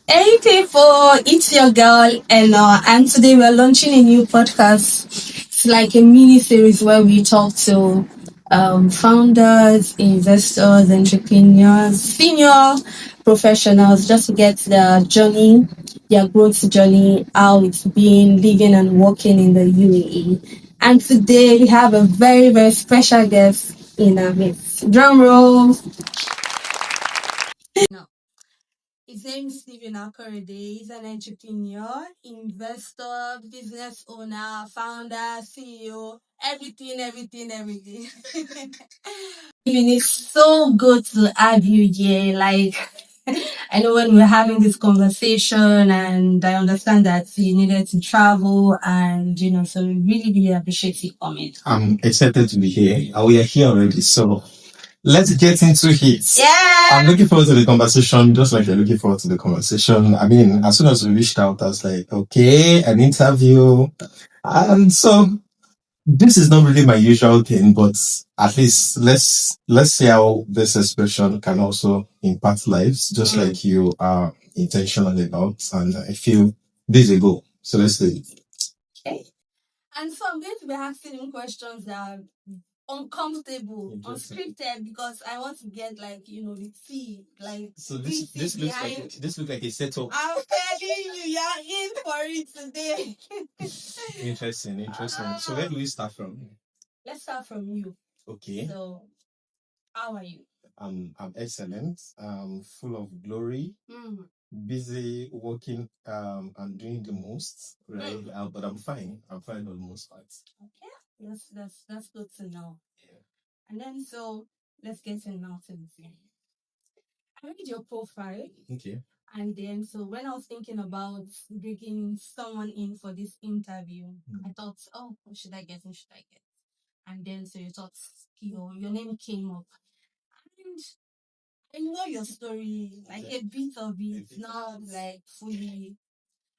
Hey people, it's your girl Ella, and today we're launching a new podcast. It's like a mini series where we talk to founders, investors, entrepreneurs, senior professionals, just to get their journey, their growth journey, how it's been living and working in the UAE. And today we have a very, very special guest in our midst. Drum roll. His name is Akorede. He's an entrepreneur, investor, business owner, founder, CEO, everything. Even it's so good to have you here. Like, I know when we're having this conversation, and I understand that you needed to travel, and so we really, really appreciate you coming. I'm excited to be here, and we are here already. So let's get into it. Yeah. I'm looking forward to the conversation, just like you're looking forward to the conversation. I mean, as soon as we reached out, I was like, okay, an interview. And so this is not really my usual thing, but at least let's see how this expression can also impact lives, just like you are intentional about. And I feel this is a goal. So let's do it. Okay. And so I'm going to be asking him questions that are uncomfortable, unscripted, because I want to get the tea, like. So this looks like a setup. I'm telling you, you're in for it today. Interesting. So where do we start from? Let's start from you. Okay. So, how are you? I'm excellent. Full of glory. Busy working and doing the most, right? But I'm fine. I'm fine on most parts. Okay, that's good to know. Yeah. And then let's get in now to the thing. I read your profile. Okay. And then so when I was thinking about bringing someone in for this interview, I thought, oh, who should I get? And then so you thought your name came up. And I know your story, like a bit of it, not like fully.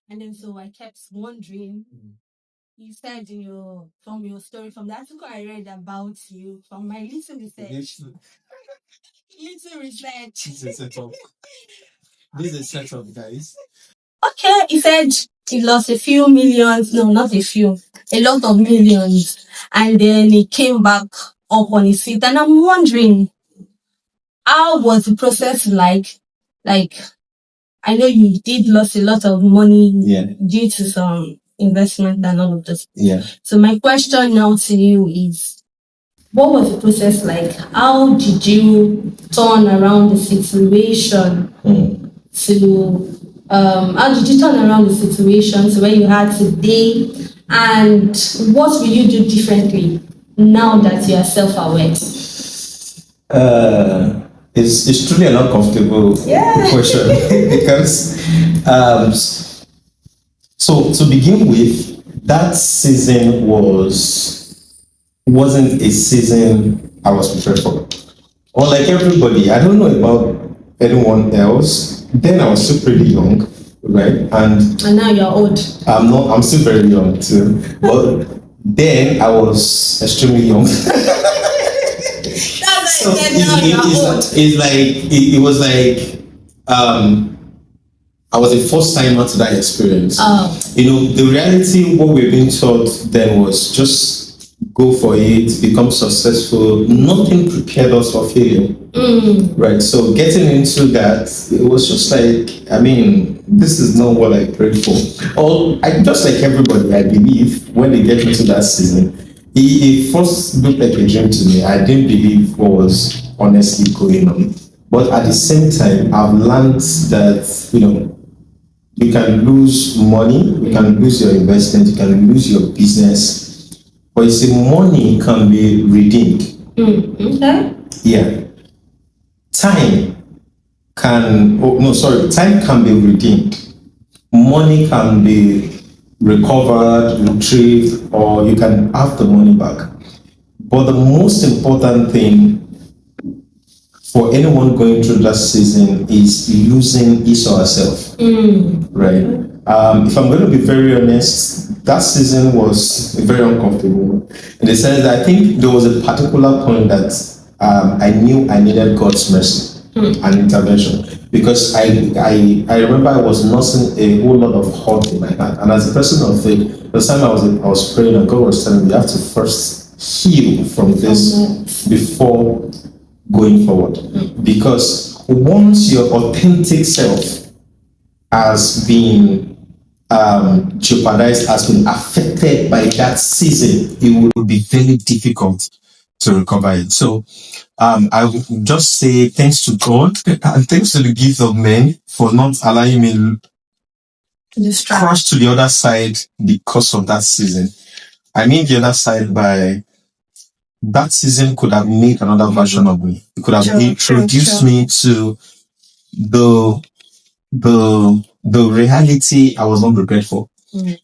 And then so I kept wondering. You said from your story, from the article I read about you, from my little research. Little research. This is a setup. This is a setup, guys. Okay, he said he lost a few millions. No, not a few, a lot of millions, and then he came back up on his feet. And I'm wondering, how was the process like? Like, I know you did lose a lot of money due to some investment and all of this. Yeah. So my question now to you is, what was the process like? How did you turn around the situation how did you turn around the situation to where you had today? And what will you do differently now that you are self-aware? It's truly an uncomfortable question because so to begin with, that season wasn't a season I was prepared for. Unlike everybody, I don't know about anyone else. Then I was still pretty young, right? And now you're old. I'm still very young too. But then I was extremely young. So it was like I was a first timer to that experience. The reality, what we're being taught then was just go for it, become successful. Nothing prepared us for failure. Right. So getting into that, it was just like, I mean, this is not what I prayed for. Just like everybody, I believe when they get into that season, it first looked like a dream to me. I didn't believe what was honestly going on. But at the same time, I've learned that, you can lose money, you can lose your investment, you can lose your business, but you see, money can be redeemed. Okay. Yeah. Time can be redeemed. Money can be recovered, retrieved, or you can have the money back. But the most important thing for anyone going through that season is losing his or herself. Right? If I'm going to be very honest, that season was very uncomfortable in the sense that I think there was a particular point that I knew I needed God's mercy and intervention. because I remember I was nursing a whole lot of hurt in my heart. And as a person of faith, the time I was praying and God was telling me, you have to first heal from this before going forward. Because once your authentic self has been jeopardized, has been affected by that season, it will be very difficult to recover it. So I would just say thanks to God and thanks to the gift of men for not allowing me to cross to the other side because of that season. I mean the other side by that season could have made another version of me. It could have introduced me to the reality I was not prepared for.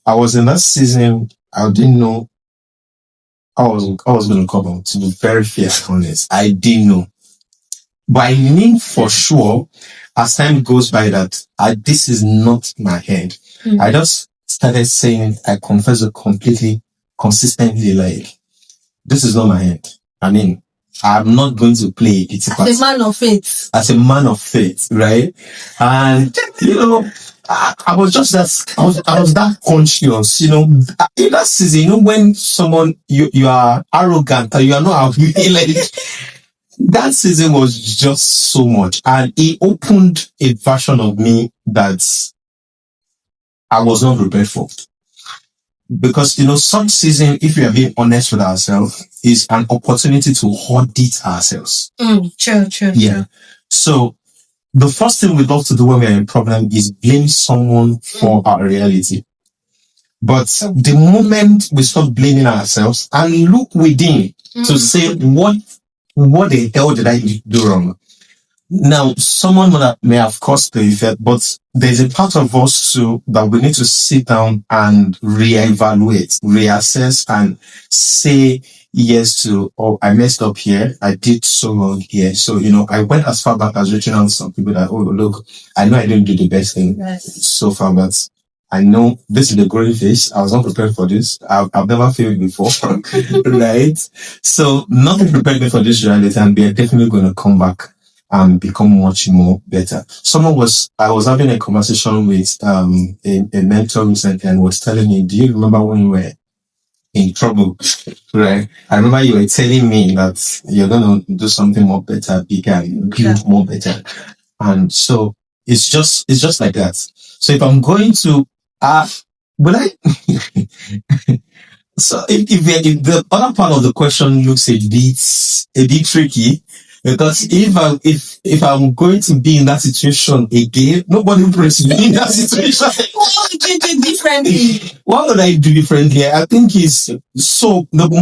I was in that season, I didn't know I was going to come out, to be very fair and honest. I didn't know. But I knew for sure, as time goes by, that this is not my hand. I just started saying, I confess it completely, consistently, like, this is not my hand. I mean, I'm not going to play it. As a man of faith. As a man of faith, right? And, I was just that, I was that conscious, in that season, when someone, you are arrogant, and you are not like, that season was just so much. And it opened a version of me that I was not prepared for. Because, some season, if we are being honest with ourselves, is an opportunity to audit ourselves. True. Yeah. So, the first thing we love to do when we are in a problem is blame someone for our reality. But the moment we stop blaming ourselves and look within to say, what the hell did I do wrong? Now, someone may have caused the effect, but there's a part of us too that we need to sit down and reevaluate, reassess, and say yes to, I messed up here. I did so wrong here. So, I went as far back as reaching out to some people that, look, I know I didn't do the best thing so far, but I know this is the growing phase. I was not prepared for this. I've never failed before, right? So, nothing prepared me for this reality, and we are definitely going to come back and become much more better. I was having a conversation with a mentor recently, and was telling me, do you remember when you were in trouble? Right? I remember you were telling me that you're going to do something more better, bigger, and build more better. And so it's just like that. So if I'm going to, so if the other part of the question looks a bit tricky, because if I'm going to be in that situation again, nobody prays me in that situation. What would you do differently? What would I do differently? I think the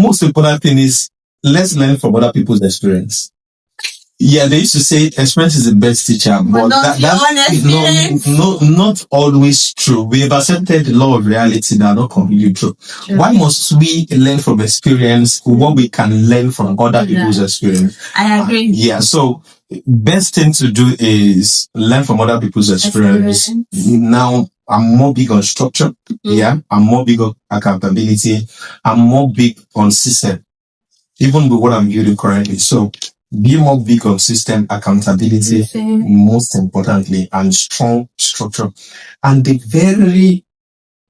most important thing is, let's learn from other people's experience. Yeah, they used to say experience is the best teacher, but that's not always true. We have accepted the law of reality that are not completely true. Why must we learn from experience what we can learn from other people's experience? I agree. Yeah, so best thing to do is learn from other people's experience. Now, I'm more big on structure. Yeah, I'm more big on accountability. I'm more big on system, even with what I'm building currently. So, be more big on system, accountability, most importantly, and strong structure. And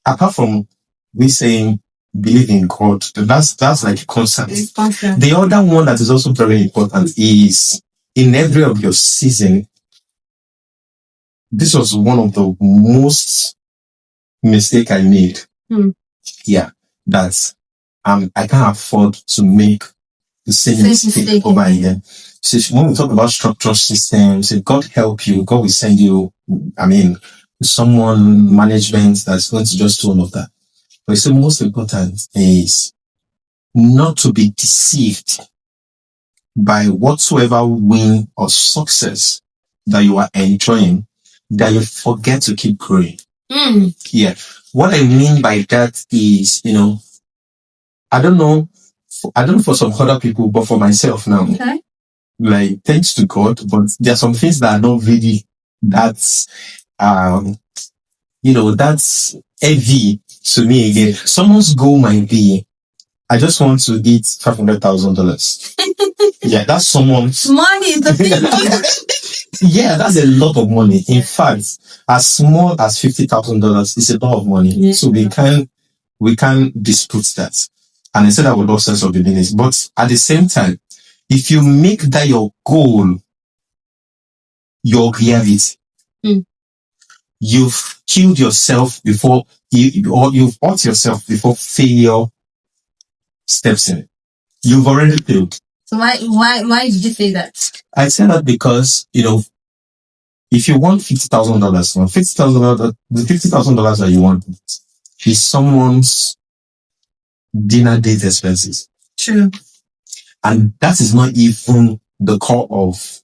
apart from we saying believe in God, that's like constant. The other one that is also very important is, in every of your season, this was one of the most mistake I made. Yeah, that I can't afford to make the same mistake over again. So when we talk about structural systems, if God help you, God will send you, someone, management that's going to just do all of that. But the most important is not to be deceived by whatsoever win or success that you are enjoying, that you forget to keep growing. Yeah. What I mean by that is, I don't know for some other people, but for myself now, like, thanks to God, but there are some things that are not really that's heavy to me again. Someone's goal might be, I just want to eat $500,000. Yeah, that's someone's money. The thing. Yeah, that's a lot of money. In fact, as small as $50,000 is a lot of money. Yeah. So we can dispute that. And I said that with all sense of the business. But at the same time, if you make that your goal, your reality, you've killed yourself before or you've hurt yourself before failure steps in. You've already failed. So why did you say that? I say that because, if you want $50,000, the $50,000 that you want is someone's dinner date expenses. True. And that is not even the core of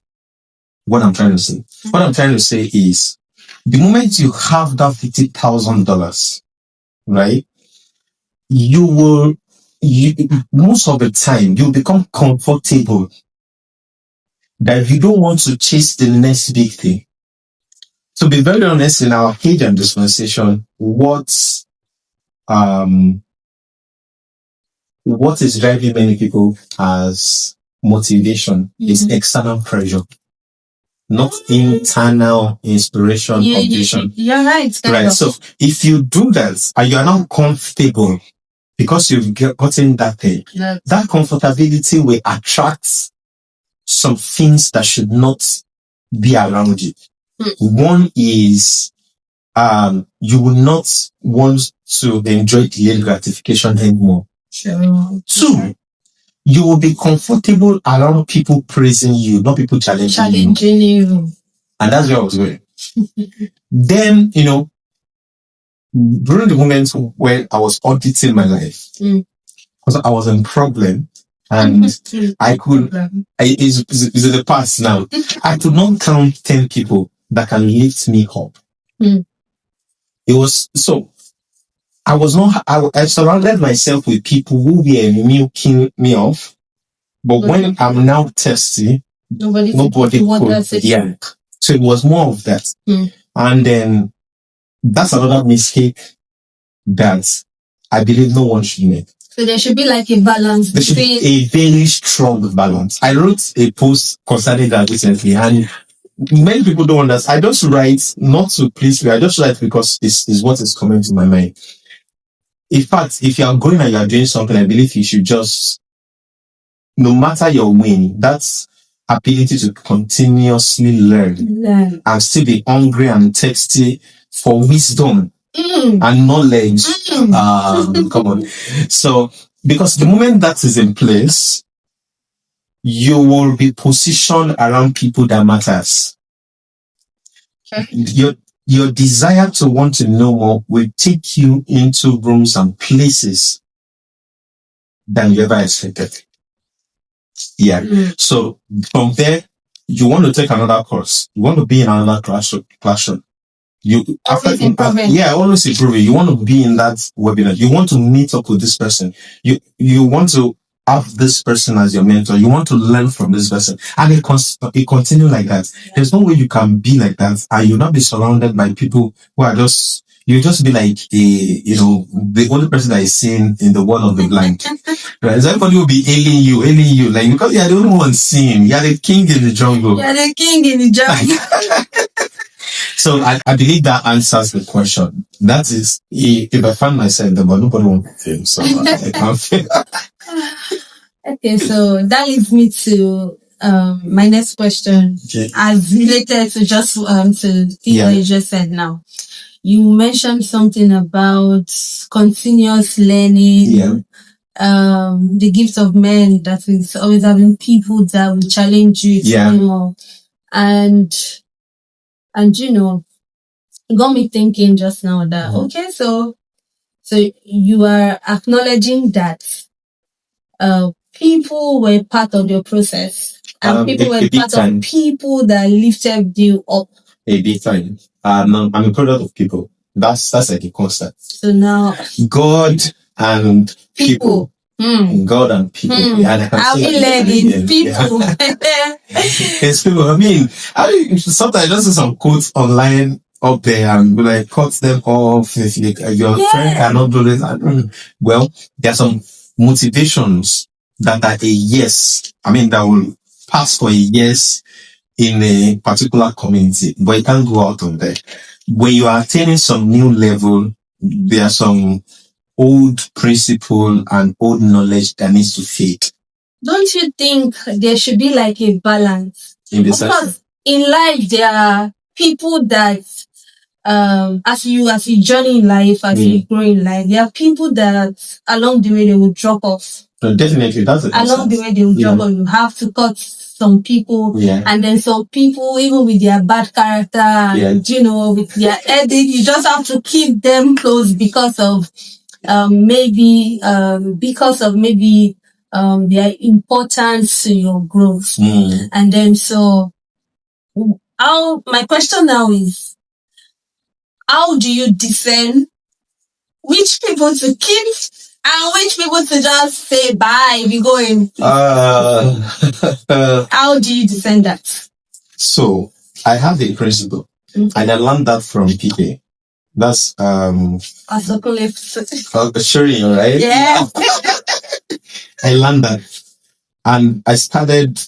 what I'm trying to say. Mm-hmm. What I'm trying to say is, the moment you have that $50,000, right, most of the time, you become comfortable that you don't want to chase the next big thing. To be very honest, in our age and dispensation, what is driving many people as motivation is external pressure, not internal inspiration or vision. You're right. Right. So if you do that and you are not comfortable because you've gotten that thing, that comfortability will attract some things that should not be around you. One is you will not want to enjoy delayed gratification anymore. Sure. Two, you will be comfortable around people praising you, not people challenging you. And that's where I was going. Then, during the moments when I was auditing my life, because I was in problem and I could, it's the past now. I could not count 10 people that can lift me up. It was so. I surrounded myself with people who were milking me off. But when I'm now thirsty, nobody could. Yeah. So it was more of that. And then that's another mistake that I believe no one should make. So there should be like a balance. There should be a very strong balance. I wrote a post concerning that recently, and many people don't understand. I just write not to please me. I just write because it's what is coming to my mind. In fact, if you are going and you are doing something, I believe you should just, no matter your win, that's ability to continuously learn and still be hungry and thirsty for wisdom and knowledge. Come on. So, because the moment that is in place, you will be positioned around people that matters. Okay. Your desire to want to know more will take you into rooms and places than you ever expected. Yeah. So from there, you want to take another course. You want to be in another classroom. Always improving. You want to be in that webinar. You want to meet up with this person. You want to have this person as your mentor. You want to learn from this person. And it continues like that. There's no way you can be like that and you'll not be surrounded by people who are you'll just be like the only person that is seen in the world of the blind. Right? So everybody will be hailing you, like, because you're the only one seeing. You're the king in the jungle. So I believe that answers the question. That is, if I find myself there, but nobody wants to fail, so I can't fail. Okay, so that leads me to my next question, as related to just to what you just said now. You mentioned something about continuous learning, the gift of men, that is always having people that will challenge you more. And it got me thinking just now that, okay, so you are acknowledging that people were part of your process, and people were part of people that lifted you up. A big time. I'm a product of people. That's like a constant. So now, God and people. God and people. I'll be led in people. It's people. I mean, sometimes I just see some quotes online up there and like cut them off. If your friend cannot do this, well, there are some motivations that are a yes. I mean, that will pass for a yes in a particular community, but you can't go out of there. When you are attaining some new level, there are some old principle and old knowledge that needs to fade. Don't you think there should be like a balance? Of course, in life there are people that as you journey in life, as you grow in life, there are people that along the way they will drop off. No, definitely, that's a concern. Along the way they will drop off. You have to cut some people, and then some people, even with their bad character, and, you know, with their edit, you just have to keep them close because of maybe their importance to your growth. And then my question now is, how do you discern which people to keep and which people to just say bye, we going? How do you discern that? So I have a principle, and I learned that from PK. That's Shuri, right? Yeah. I learned that, and I started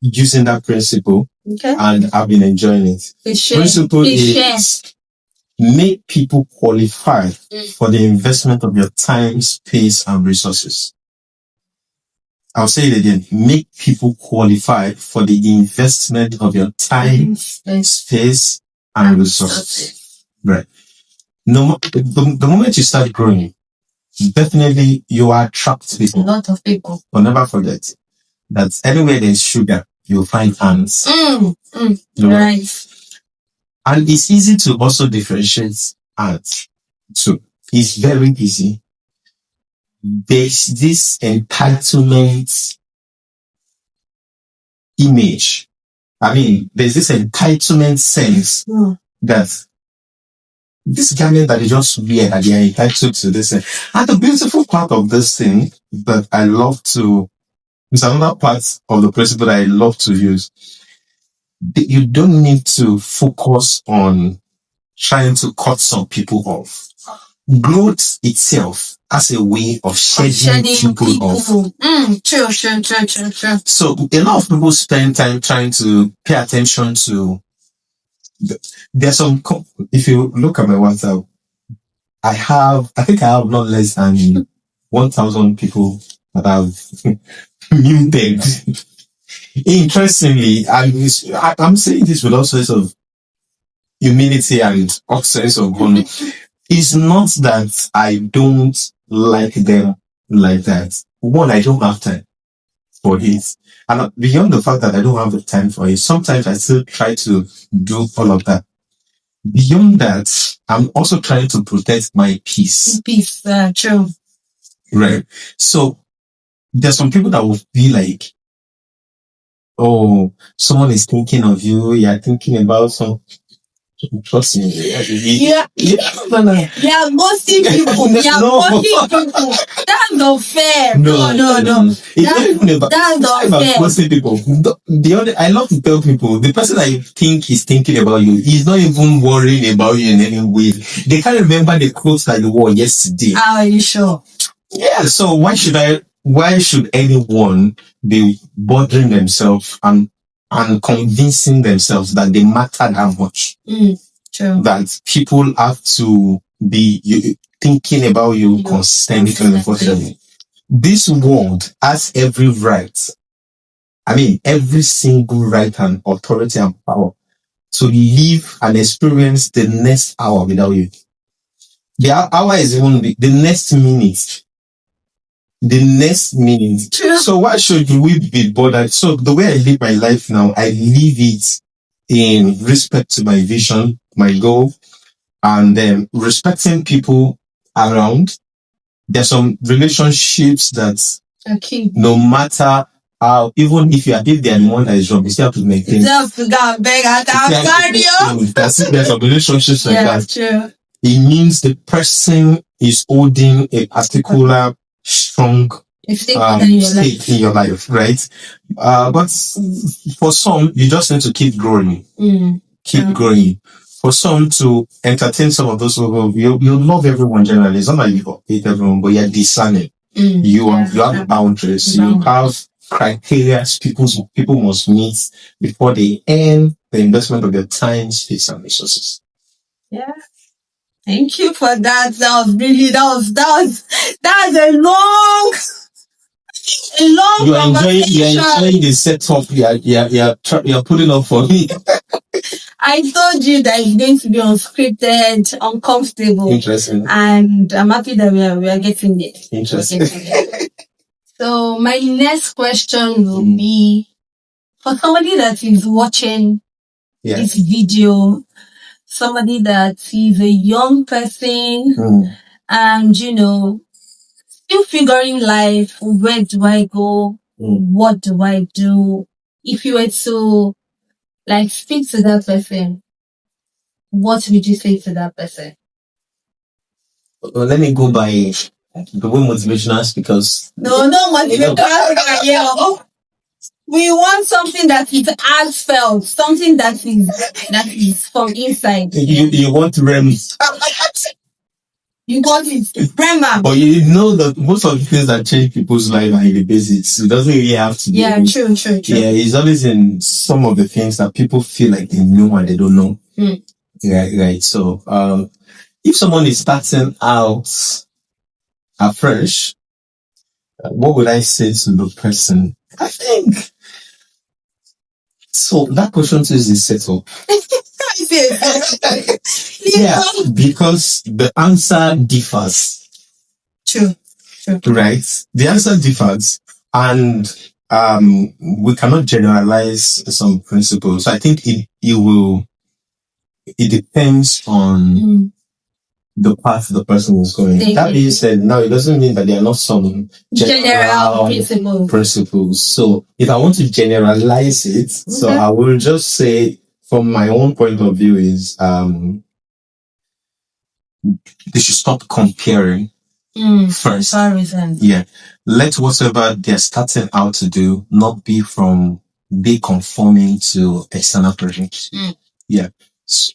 using that principle, and I've been enjoying it. Principle is make people qualify for the investment of your time, space, and resources. I'll say it again. Make people qualify for the investment of your time, space, and resources. Right. No, the moment you start growing, definitely you attract people. A lot of people. But never forget that anywhere there's sugar, you'll find ants. Right. And it's easy to also differentiate ants. So it's very easy. There's this entitlement image. I mean, there's this entitlement sense that this garment that is just wear that they are entitled to this. And the beautiful part of this thing that I love to, it's another part of the principle that I love to use. You don't need to focus on trying to cut some people off. Growth itself as a way of shedding people off. True. So a lot of people spend time trying to pay attention to. There's some. If you look at my WhatsApp, I think I have not less than 1,000 people that I've muted. Interestingly, I'm saying this with all sorts of humility and sense of honor. It's not that I don't like them like that. One, I don't have time for it. And beyond the fact that I don't have the time for it, sometimes I still try to do all of that. Beyond that, I'm also trying to protect my peace. Peace, true. Right. So there's some people that will be like, oh, someone is thinking of you, you're thinking about some. Trust me. Yeah, ghosting people. That's not fair. No. That's not fair. Ghosting people. I love to tell people, the person I think is thinking about you is not even worrying about you in any way. They can't remember the clothes that you wore yesterday. Are you sure? Yeah, so why should anyone be bothering themselves and convincing themselves that they matter that much? True. That people have to be thinking about you constantly. This world has every right. I mean, every single right and authority and power to live and experience the next hour without you. The hour is even the next minute. True. So why should we be bothered? So the way I live my life now, I live it in respect to my vision, my goal, and respecting people around. There's some relationships that no matter how, even if they are the one that is wrong, you still have to maintain. There's some relationships like that. True. It means the person is holding a particular strong stake in your life, right? But for some, you just need to keep growing. Keep growing. For some to entertain some of those people, you love everyone generally. It's not like you hate everyone, but you're discerning. You have boundaries. You have criteria people must meet before they earn the investment of their time, space, and resources. Yeah. Thank you for that. That was a long You're enjoying the setup you're putting up for me. I told you that it's going to be unscripted, uncomfortable. Interesting. And I'm happy that we are getting it. Interesting. So my next question will be, for somebody that is watching this video, somebody that is a young person, and still figuring life, where do I go? What do I do? If you were to speak to that person, what would you say to that person? Well, let me go by the way motivational speakers. No motivational speaker. We want something that is heartfelt, something that is from inside. You want REM. You got it, Rema. But you know that most of the things that change people's life are in the basics. It doesn't really have to be. Yeah, true. Yeah, it's always in some of the things that people feel like they know and they don't know. Right. So, if someone is starting out afresh, what would I say to the person? I think so. That question too is the setup. Yeah, because the answer differs. True. Right? The answer differs, and we cannot generalize some principles. I think it depends on the path the person is going. That being said, now it doesn't mean that there are not some general principles. So if I want to generalize it, so I will just say from my own point of view is they should stop comparing first. Yeah. Let whatever they're starting out to do not be conforming to external pressures. Yeah.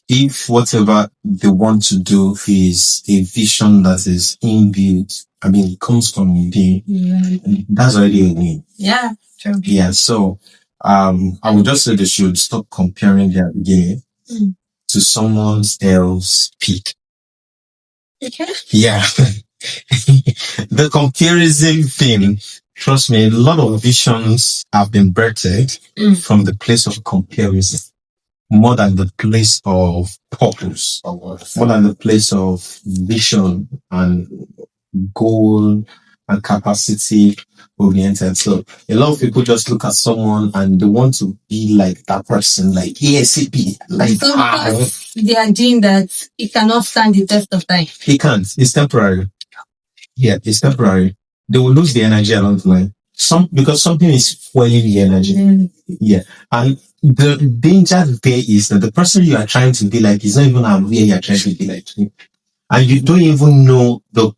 If whatever they want to do is a vision that is inbuilt, it comes from within, that's already a win. Yeah, true. Yeah, so I would just say they should stop comparing their game to someone else's peak. Okay. Yeah. The comparison thing, trust me, a lot of visions have been birthed from the place of comparison. More than the place of purpose, more than the place of vision and goal and capacity oriented. So a lot of people just look at someone and they want to be like that person, like ASAP. They are doing that, it cannot stand the test of time. It can't. It's temporary. Yeah, it's temporary. They will lose the energy along the line. Because something is fueling the energy. Yeah. And the danger there is that the person you are trying to be like is not even aware you are trying to be like him. And you don't even know the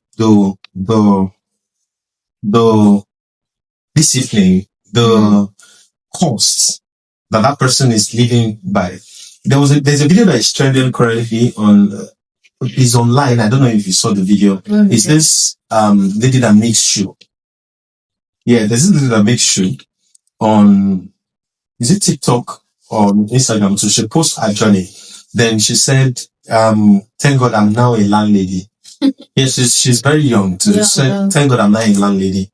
discipline, the costs that person is living by. There's a video that is trending currently is online. I don't know if you saw the video. It's this lady that makes shoe. Yeah, there's this lady that makes shoe on, is it TikTok or Instagram? So she posts her journey. Then she said, thank God I'm now a landlady. Yes, she's very young. Thank God I'm now a landlady.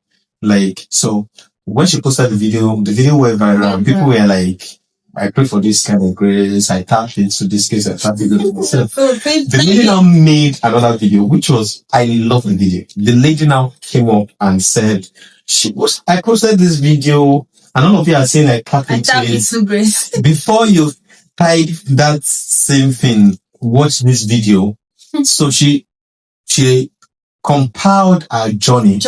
So when she posted the video went viral. People were like, I pray for this kind of grace. I tapped into this case. I tapped into myself. The lady now made another video, which was, I love the video. The lady now came up and said, I posted this video, and all of you are saying I tapped into it. Before you type that same thing, watch this video. So she compiled her journey.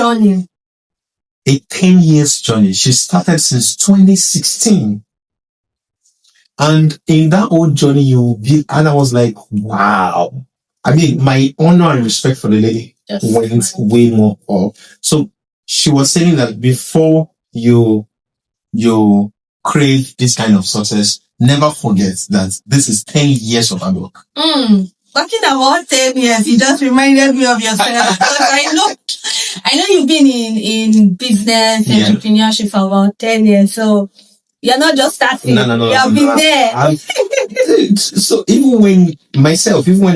A 10 years journey. She started since 2016. And in that old journey, and I was like, wow. My honor and respect for the lady went way more up. So she was saying that before you crave this kind of success, never forget that this is 10 years of hard work. Talking about 10 years, you just reminded me of yourself. Because I know I know you've been in business, entrepreneurship for about 10 years, so you're not just starting. No. You've been there. So even when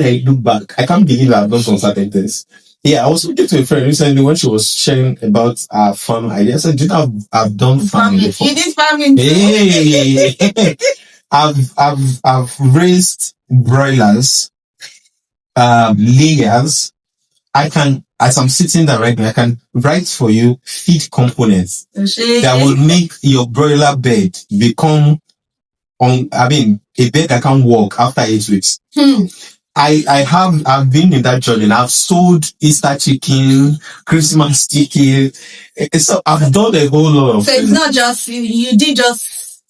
I look back, I can't believe I've done some certain things. Yeah, I was talking to a friend recently when she was sharing about our farm idea. I said, "Do you know I've done farming before?" You did farming too? Hey. I've raised broilers, layers. I can, as I'm sitting there right now, I can write for you feed components that will make your broiler bed become a bed that can walk after 8 weeks. I've been in that journey. I've sold Easter chicken, Christmas chicken. So I've done a whole lot of. So it's not just you didn't just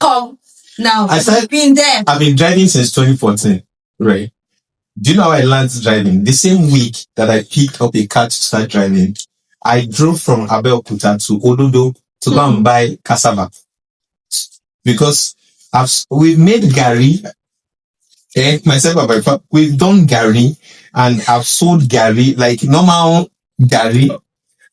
come now. I've been there. I've been driving since 2014, right? Do you know how I learned driving? The same week that I picked up a car to start driving, I drove from Abeokuta to Ododo to go and buy cassava. Because we've made gari, myself and my father, we've done gari, and I've sold gari, like normal gari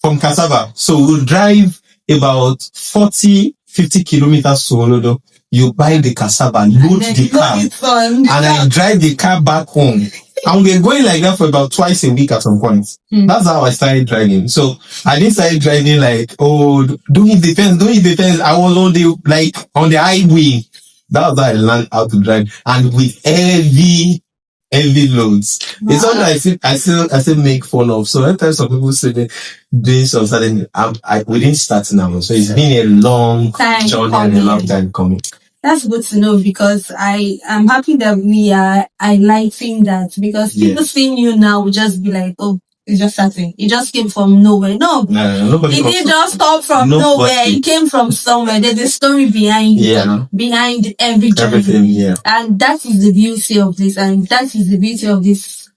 from cassava. So we'll drive about 40-50 kilometers to Olodo. You buy the cassava, load the car, and I drive the car back home. And we're going like that for about twice a week at some point. That's how I started driving. So I didn't start driving like, don't hit the fence. I was on the highway. That was how I learned how to drive. And with heavy loads. Wow. It's something I still make fun of. So every time some people say they're doing something, we didn't start now. So it's been a long journey and a long time coming. That's good to know, because I am happy that we are highlighting that, because people seeing you now will just be like, oh, it's just starting. It just came from nowhere. No, it didn't just come from nowhere. It came from somewhere. There's a story behind every journey. Everything, and that is the beauty of this, and that is the beauty of this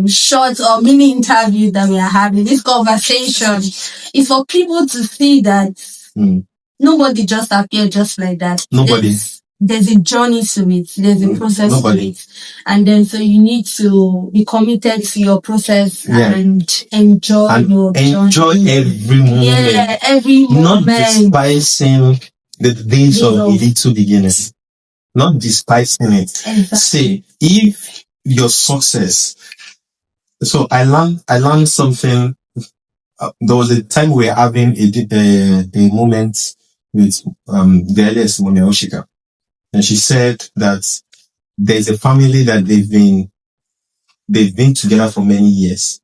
short or mini interview that we are having. This conversation is for people to see that nobody just appeared just like that. Nobody. There's a journey to it. There's a process to it. And then so you need to be committed to your process and enjoy your journey. Enjoy every moment. Yeah, every moment. Not despising the days of a little beginning. Not despising it. Exactly. Say, if your success. So I learned something. There was a time we were having a moment with the eldest Mommy Oshika, and she said that there's a family that they've been together for many years.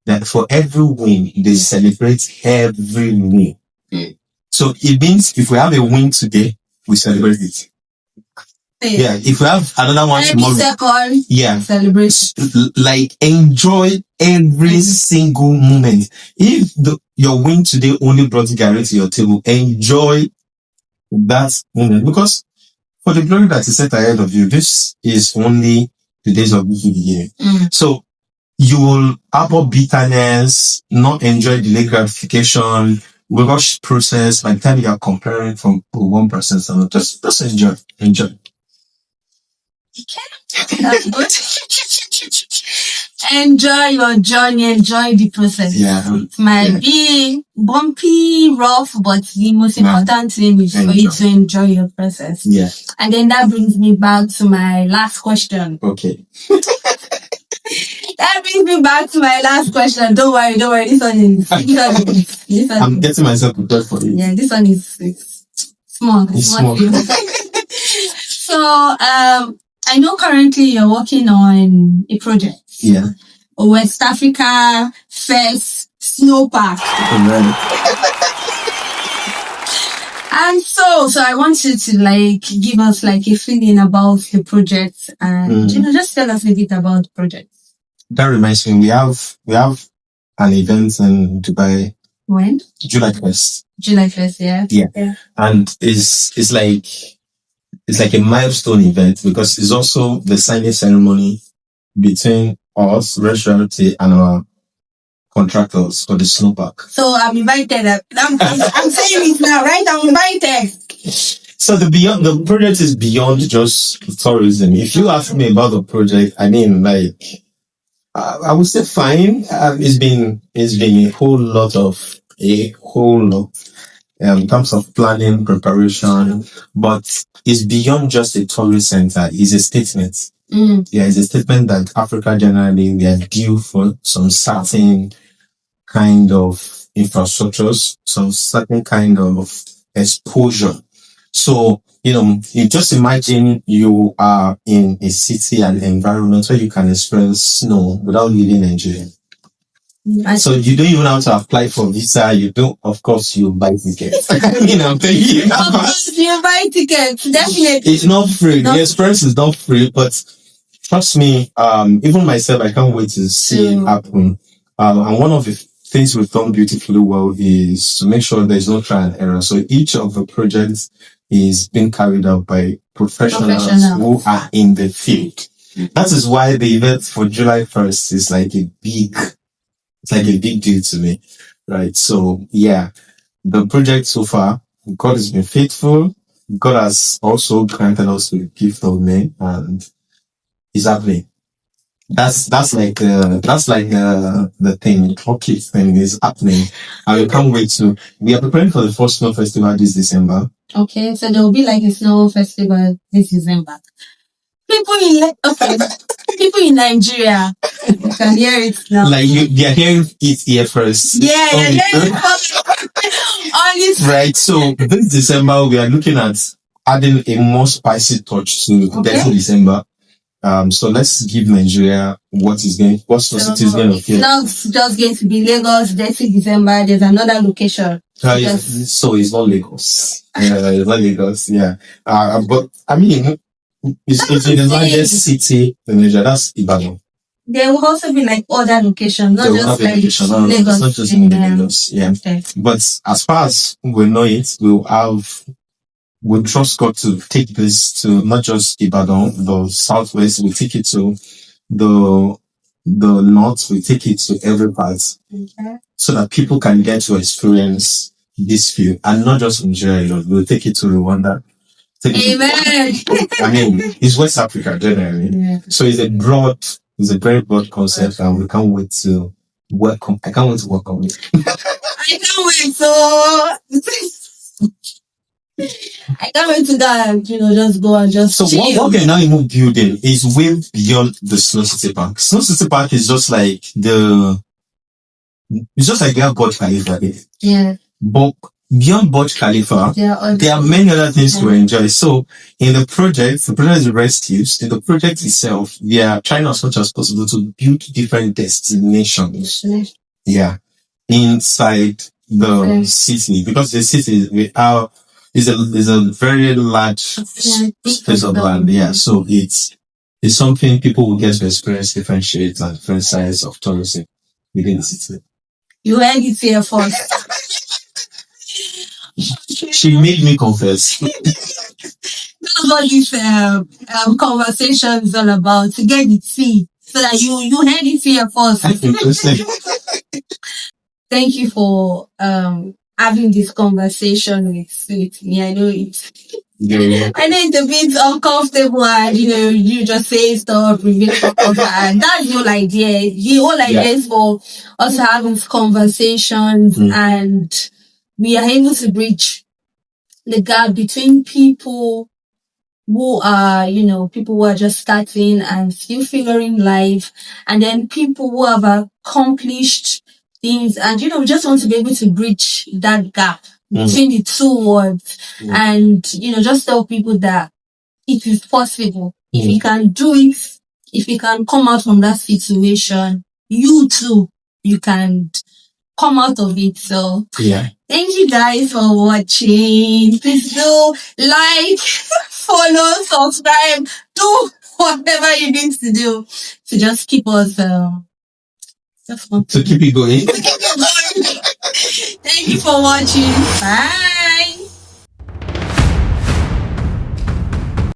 That for every win they celebrate every win. So it means if we have a win today, we celebrate it. Yeah, if we have another one tomorrow, celebrate. Like enjoy every single moment. If your win today only brought Gary to your table, enjoy that moment, because for the glory that is set ahead of you, this is only the days of the beginning. So you will harbor bitterness, not enjoy delayed gratification, rush process. By the time you are comparing from one person to another, just enjoy. Okay, that's good. Enjoy your journey, enjoy the process. It might be bumpy, rough, but the most important thing is for you to enjoy your process. And then that brings me back to my last question. Okay. That brings me back to my last question. Don't worry. This one is I'm getting myself prepared for it. Yeah, this one is small. It's small. So, I know currently you're working on a project. West Africa first snow park. And so I want you to give us a feeling about the project, and just tell us a bit about the project. That reminds me, we have an event in Dubai. When? July 1st. July 1st, yeah. And it's like a milestone event, because it's also the signing ceremony between us, Restaurant, and our contractors for the snow park. So I'm invited. I'm saying it now, right? I'm invited. So the project is beyond just tourism. If you ask me about the project, I mean, I would say fine. It's been a whole lot in terms of planning, preparation, but it's beyond just a tourist center. It's a statement. Yeah, it's a statement that Africa generally we are due for some certain kind of infrastructures, some certain kind of exposure. So, you just imagine you are in a city and environment where you can experience snow without leaving Nigeria. So you don't even have to apply for visa. You don't, of course, you buy tickets. I'm telling you. Of course, you buy tickets, definitely. It's not free. The experience is not free, but trust me, even myself, I can't wait to see it happen. And one of the things we've done beautifully well is to make sure there's no trial and error. So each of the projects is being carried out by professionals who are in the field. That is why the event for July 1st is like a big deal to me, right? So yeah, the project so far, God has been faithful. God has also granted us the gift of men, and it's happening. That's like the thing. The clocky thing is happening, and we can't wait to. We are preparing for the first snow festival this December. Okay, so there will be like a snow festival this December. People in Nigeria, you can hear it now. Like they are hearing it here first. Yeah, all this. Right. So this December we are looking at adding a more spicy touch to Dirty December. So let's give Nigeria what city is going to feel. Not just going to be Lagos, Dirty December. There's another location. So it's not Lagos. It's not Lagos. Yeah. But I mean, it's the largest city in Nigeria. That's Ibadan. There will also be like other locations, not just like Lagos. It's not just in Lagos. Yeah. Okay. But as far as we know it, we trust God to take this to not just Ibadan, the southwest. We take it to the north. We take it to every part, so that people can get to experience this view, and not just Nigeria. We'll take it to Rwanda. Amen. I mean, it's West Africa generally. Yeah. So it's a very broad concept, and we can't wait to welcome. I can't wait to welcome it. I can't wait. So I can't wait to go, just go and just. So what we're now even building is way beyond the Snow City Park. Snow City Park is just like it's just like we have Burj Khalifa. Yeah. But beyond Burj Khalifa, there are many other things to enjoy. So in the project is rescues. In the project itself, we are trying as much as possible to build different destinations. Yeah. Inside the city, because the city is a very large space of land. Yeah. So it's something people will get to experience different shades and different sizes of tourism within the city. You heard it here first. She made me confess. That's what this conversation is all about, to get it see, so that you heard it here first. Thank you for having this conversation with me. I know it's I know it's a bit uncomfortable, and you just say stuff, and that's the whole idea. The whole idea is for us having conversations, and we are able to bridge the gap between people who are, people who are just starting and still figuring life, and then people who have accomplished things, and just want to be able to bridge that gap between the two worlds, and just tell people that it is possible. If you can do it, if you can come out from that situation, you too, you can come out of it. So thank you guys for watching. Please do like, follow, subscribe, do whatever you need to do to just keep us to keep it going. Thank you for watching. Bye.